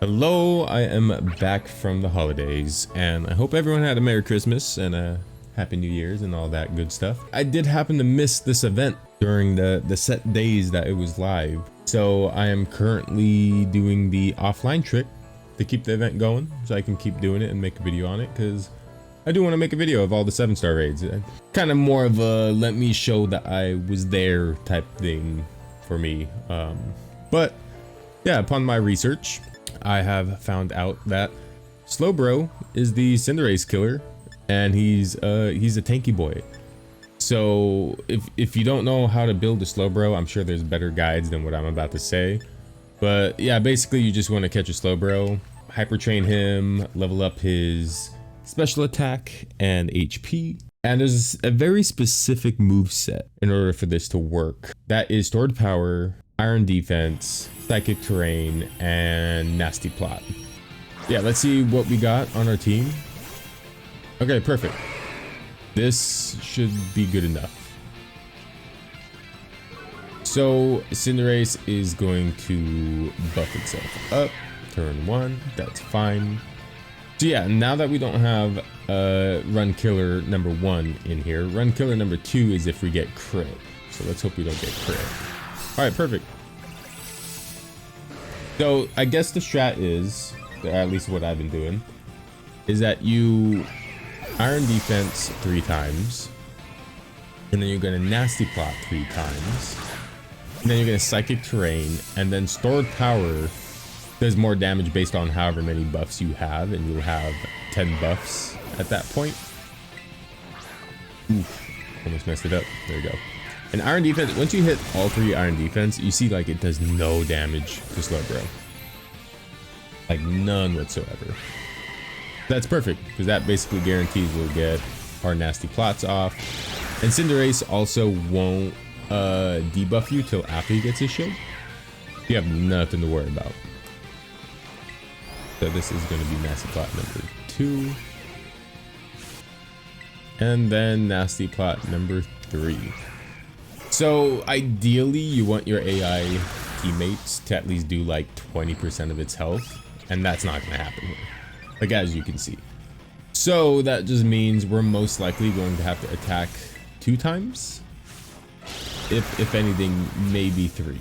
Hello, I am back from the holidays, and I hope everyone had a Merry Christmas and a Happy New Year's and all that good stuff. I did happen to miss this event during the set days that it was live, so I am currently doing the offline trick to keep the event going, so I can keep doing it and make a video on it, because I do want to make a video of all the 7-star raids. Kind of more of a let me show that I was there type thing for me. But yeah, upon my research, I have found out that Slowbro is the Cinderace killer, and he's a tanky boy. So if you don't know how to build a Slowbro, I'm sure there's better guides than what I'm about to say. But yeah, basically you just want to catch a Slowbro, hyper train him, level up his special attack and HP. And there's a very specific move set in order for this to work. That is stored power, iron defense, psychic terrain, and nasty plot. Yeah, let's see what we got on our team. Okay, perfect. This should be good enough. So Cinderace is going to buff itself up. Turn 1, that's fine. So yeah, now that we don't have run killer number 1 in here, run killer number 2 is if we get crit. So let's hope we don't get crit. All right, perfect. So I guess the strat is, or at least what I've been doing, is that you iron defense 3 times, and then you're gonna nasty plot 3 times, and then you're gonna psychic terrain, and then stored power does more damage based on however many buffs you have, and you'll have 10 buffs at that point. Oof, almost messed it up. There you go. And iron defense, once you hit all 3 iron defense, you see like it does no damage to Slowbro. Like none whatsoever. That's perfect, because that basically guarantees we'll get our nasty plots off. And Cinderace also won't debuff you till after he gets his shield. You have nothing to worry about. So this is going to be nasty plot number 2. And then nasty plot number 3. So ideally you want your AI teammates to at least do like 20% of its health, and that's not going to happen here, like as you can see. So that just means we're most likely going to have to attack 2 times, if anything, maybe 3.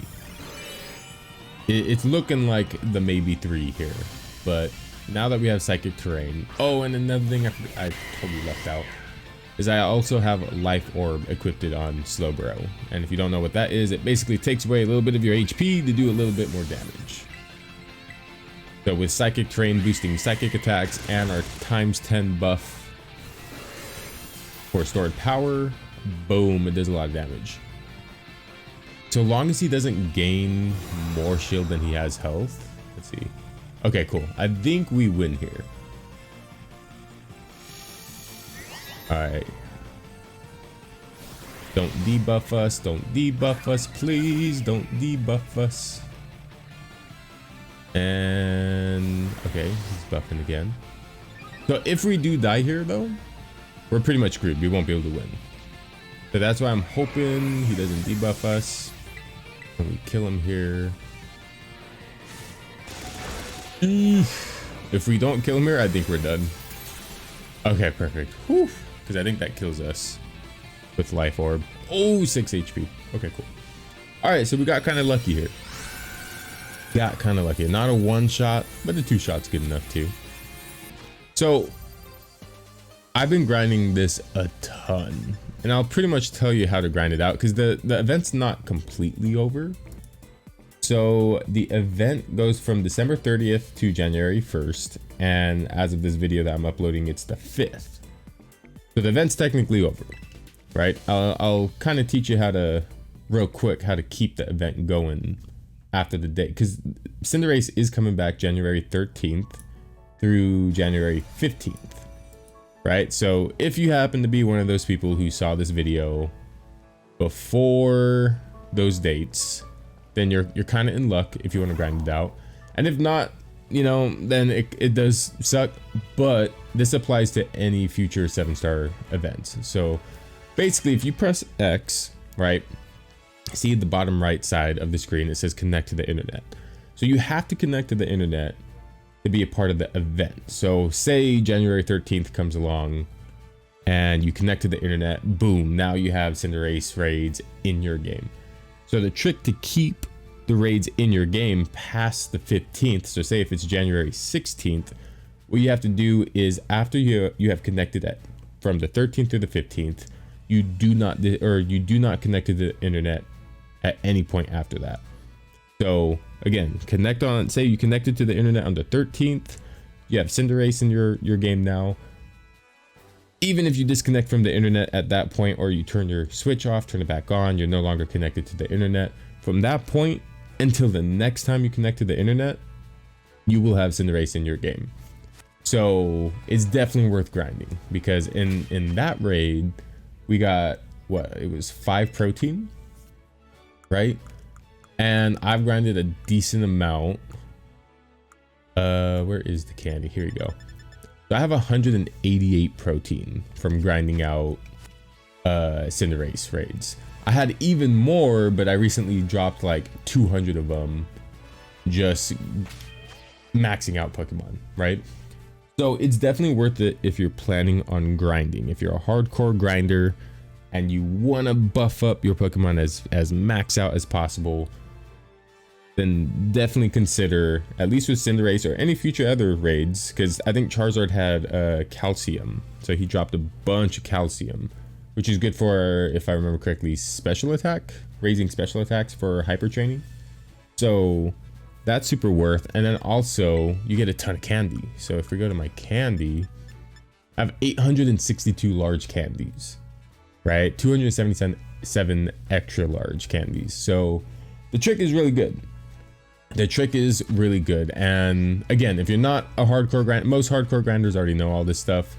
It's looking like the maybe 3 here, but now that we have psychic terrain. Oh, and another thing I totally left out is I also have life orb equipped on Slowbro, and if you don't know what that is, it basically takes away a little bit of your HP to do a little bit more damage. So with psychic terrain boosting psychic attacks and our ×10 buff for stored power, boom, it does a lot of damage. So long as he doesn't gain more shield than he has health. Let's see. Okay, cool. I think we win here. Alright. Don't debuff us. Don't debuff us, please. Don't debuff us. And okay, he's buffing again. So if we do die here though, we're pretty much screwed. We won't be able to win. So that's why I'm hoping he doesn't debuff us. When we kill him here. If we don't kill him here, I think we're done. Okay, perfect. Whew. Because I think that kills us with life orb. Oh, 6 HP. Okay, cool. All right, so we got kind of lucky here. Got kind of lucky. Not a 1 shot, but the 2 shots good enough too. So I've been grinding this a ton, and I'll pretty much tell you how to grind it out, because the event's not completely over. So the event goes from December 30th to January 1st, and as of this video that I'm uploading, it's the 5th. So the event's technically over, right? I'll kind of teach you how to, real quick, how to keep the event going after the date, because Cinderace is coming back January 13th through January 15th, right? So if you happen to be one of those people who saw this video before those dates, then you're kind of in luck if you want to grind it out. And if not, you know, then it does suck, but this applies to any future 7-star events. So basically, if you press X, right, see the bottom right side of the screen, it says connect to the internet. So you have to connect to the internet to be a part of the event. So say January 13th comes along and you connect to the internet, boom, now you have Cinderace raids in your game. So the trick to keep the raids in your game past the 15th, so say if it's January 16th, what you have to do is after you have connected from the 13th to the 15th, you do not connect to the internet at any point after that. So again, say you connected to the internet on the 13th, you have Cinderace in your game now. Even if you disconnect from the internet at that point, or you turn your switch off, turn it back on, you're no longer connected to the internet. From that point until the next time you connect to the internet, you will have Cinderace in your game. So it's definitely worth grinding, because in that raid we got it was 5 protein, right? And I've grinded a decent amount. Where is the candy? Here we go. So I have 188 protein from grinding out Cinderace raids. I had even more, but I recently dropped like 200 of them just maxing out Pokemon, right? So it's definitely worth it if you're planning on grinding. If you're a hardcore grinder and you want to buff up your Pokemon as max out as possible, then definitely consider, at least with Cinderace or any future other raids, because I think Charizard had calcium, so he dropped a bunch of calcium, which is good for, if I remember correctly, special attack, raising special attacks for hyper training. So that's super worth. And then also you get a ton of candy. So if we go to my candy, I have 862 large candies, right? 277 extra large candies. So the trick is really good. The trick is really good. And again, if you're not a hardcore grinder, most hardcore grinders already know all this stuff.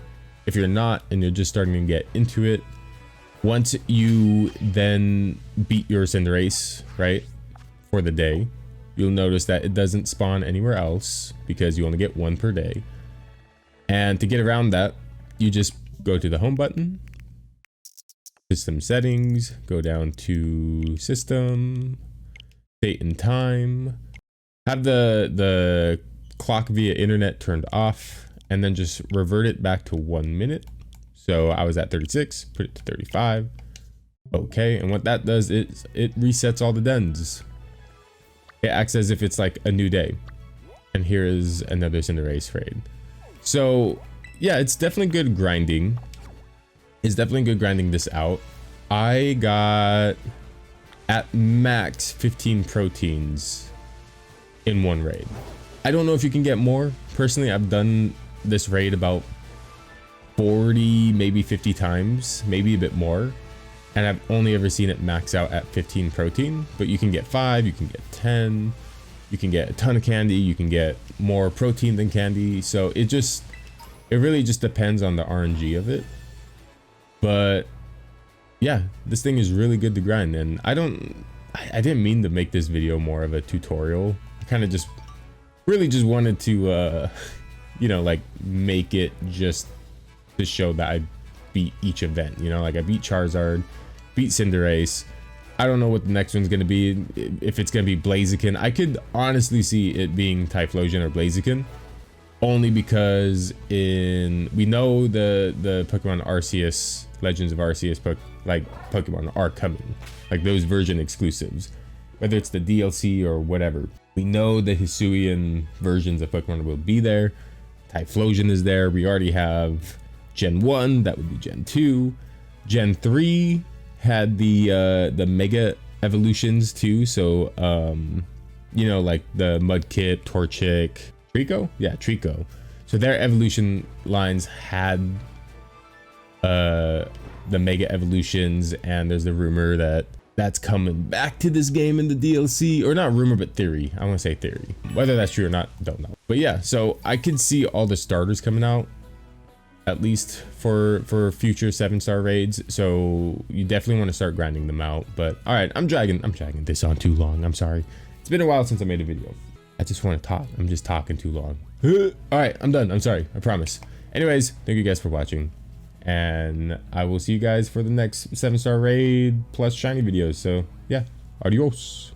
If you're not and you're just starting to get into it, once you then beat your Cinderace, right, for the day, you'll notice that it doesn't spawn anywhere else because you only get 1 per day. And to get around that, you just go to the home button, system settings, go down to system, date and time, have the clock via internet turned off, and then just revert it back to 1 minute. So I was at 36, put it to 35. Okay, and what that does is it resets all the dens. It acts as if it's like a new day. And here is another Cinderace raid. So yeah, it's definitely good grinding. It's definitely good grinding this out. I got at max 15 proteins in one raid. I don't know if you can get more. Personally, I've done this raid about 40, maybe 50 times, maybe a bit more. And I've only ever seen it max out at 15 protein, but you can get 5, you can get 10, you can get a ton of candy, you can get more protein than candy. So it really just depends on the RNG of it. But yeah, this thing is really good to grind. And I didn't mean to make this video more of a tutorial. I kind of just really just wanted to you know, like make it just to show that I beat each event, you know, like I beat Charizard, beat Cinderace. I don't know what the next one's going to be, if it's going to be Blaziken. I could honestly see it being Typhlosion or Blaziken, only because we know the Pokemon Arceus, Legends of Arceus Pokemon are coming, like those version exclusives, whether it's the DLC or whatever. We know the Hisuian versions of Pokemon will be there. Typhlosion is there. We already have Gen 1, that would be Gen 2. Gen 3 had the Mega Evolutions too. So, you know, like the Mudkip, Torchic, Trico? Yeah, Trico. So their evolution lines had the Mega Evolutions, and there's the rumor that that's coming back to this game in the DLC, or not rumor, but theory. I want to say theory. Whether that's true or not, don't know. But yeah, so I could see all the starters coming out, at least for future 7-star raids. So you definitely want to start grinding them out. But all right, I'm dragging this on too long. I'm sorry. It's been a while since I made a video. I just want to talk. I'm just talking too long. All right, I'm done. I'm sorry. I promise. Anyways, thank you guys for watching, and I will see you guys for the next 7-star raid plus shiny videos. So yeah, adios.